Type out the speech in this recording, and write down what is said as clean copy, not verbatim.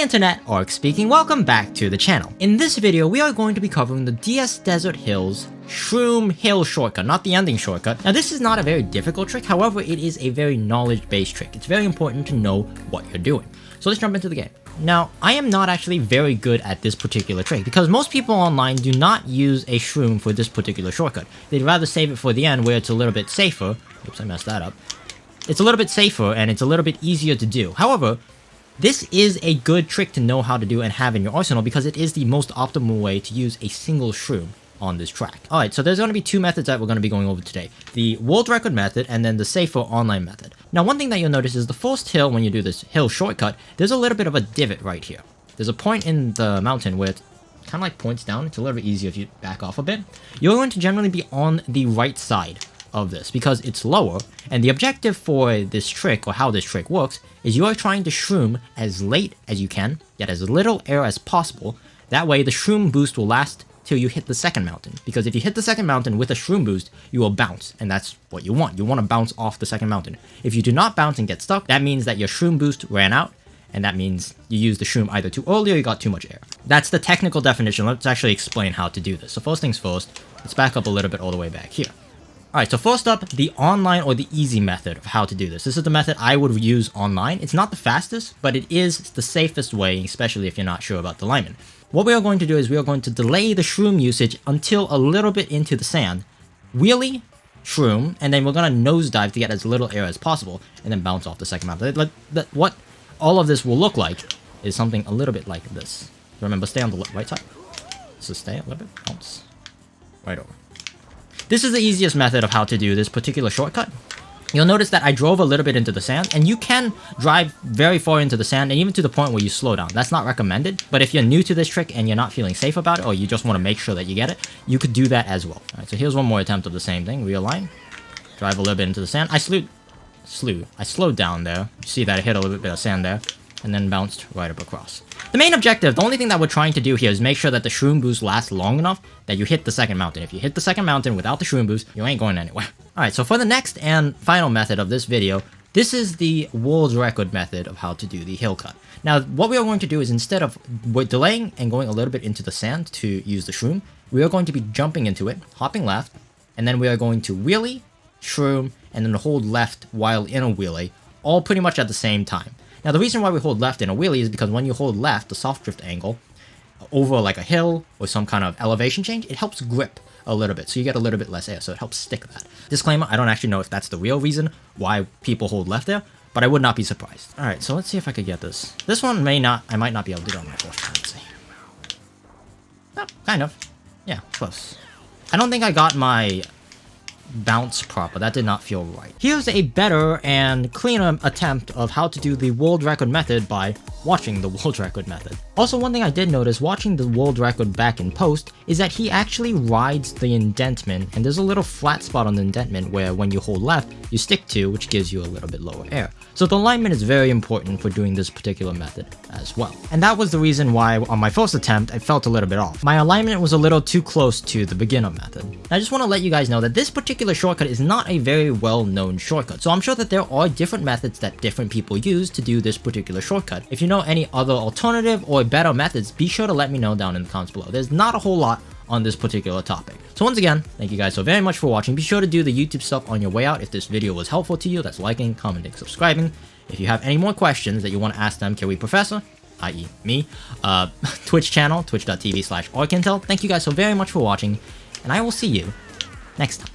Hi internet, Orc speaking, welcome back to the channel. In this video, we are going to be covering the DS Desert Hills Shroom Hill shortcut, not the ending shortcut. Now this is not a very difficult trick, however it is a very knowledge-based trick. It's very important to know what you're doing. So let's jump into the game. Now, I am not actually very good at this particular trick, because most people online do not use a shroom for this particular shortcut. They'd rather save it for the end where it's a little bit safer. Oops, I messed that up. It's a little bit safer and it's a little bit easier to do. However, this is a good trick to know how to do and have in your arsenal because it is the most optimal way to use a single shroom on this track. Alright, so there's going to be two methods that we're going to be going over today. The world record method and then the safer online method. Now one thing that you'll notice is the first hill, when you do this hill shortcut, there's a little bit of a divot right here. There's a point in the mountain where it kind of like points down. It's a little bit easier if you back off a bit. You're going to generally be on the right side of this because it's lower, and the objective for this trick, or how this trick works, is you are trying to shroom as late as you can, get as little air as possible. That way the shroom boost will last till you hit the second mountain, because if you hit the second mountain with a shroom boost, you will bounce, and that's what you want. You want to bounce off the second mountain. If you do not bounce and get stuck, that means that your shroom boost ran out, and that means you used the shroom either too early or you got too much air. That's the technical definition. Let's actually explain how to do this. So first things first, let's back up a little bit all the way back here. Alright, so first up, the online or the easy method of how to do this. This is the method I would use online. It's not the fastest, but it is the safest way, especially if you're not sure about the alignment. What we are going to do is we are going to delay the shroom usage until a little bit into the sand, wheelie, shroom, and then we're going to nosedive to get as little air as possible, and then bounce off the second mountain. What all of this will look like is something a little bit like this. Remember, stay on the right side. So stay a little bit, bounce, right over. This is the easiest method of how to do this particular shortcut. You'll notice that I drove a little bit into the sand, and you can drive very far into the sand, and even to the point where you slow down. That's not recommended, but if you're new to this trick and you're not feeling safe about it, or you just want to make sure that you get it, you could do that as well. Alright, so here's one more attempt of the same thing. Realign, drive a little bit into the sand. I slowed down there. You see that I hit a little bit of sand there, and then bounced right up across. The main objective, the only thing that we're trying to do here is make sure that the shroom boost lasts long enough that you hit the second mountain. If you hit the second mountain without the shroom boost, you ain't going anywhere. Alright, so for the next and final method of this video, this is the world record method of how to do the hill cut. Now, what we are going to do is instead of delaying and going a little bit into the sand to use the shroom, we are going to be jumping into it, hopping left, and then we are going to wheelie, shroom, and then hold left while in a wheelie, all pretty much at the same time. Now, the reason why we hold left in a wheelie is because when you hold left, the soft drift angle, over like a hill or some kind of elevation change, it helps grip a little bit, so you get a little bit less air, so it helps stick that. Disclaimer, I don't actually know if that's the real reason why people hold left there, but I would not be surprised. Alright, so let's see if I could get this. This one I might not be able to do it on my first time, let's see. Oh, kind of. Yeah, close. I don't think I got my bounce proper. That did not feel right. Here's a better and cleaner attempt of how to do the world record method by watching the world record method. Also, one thing I did notice watching the world record back in post is that he actually rides the indentment, and there's a little flat spot on the indentment where when you hold left, you stick to, which gives you a little bit lower air. So the alignment is very important for doing this particular method as well. And that was the reason why on my first attempt, I felt a little bit off. My alignment was a little too close to the beginner method. I just want to let you guys know that this particular shortcut is not a very well-known shortcut. So I'm sure that there are different methods that different people use to do this particular shortcut. If you know any other alternative or better methods, be sure to let me know down in the comments below. There's not a whole lot on this particular topic. So once again, thank you guys so very much for watching. Be sure to do the YouTube stuff on your way out if this video was helpful to you. That's liking, commenting, subscribing. If you have any more questions that you want to ask them, Kiwi Professor, i.e. me, Twitch channel, twitch.tv/orcintel. Thank you guys so very much for watching, and I will see you next time.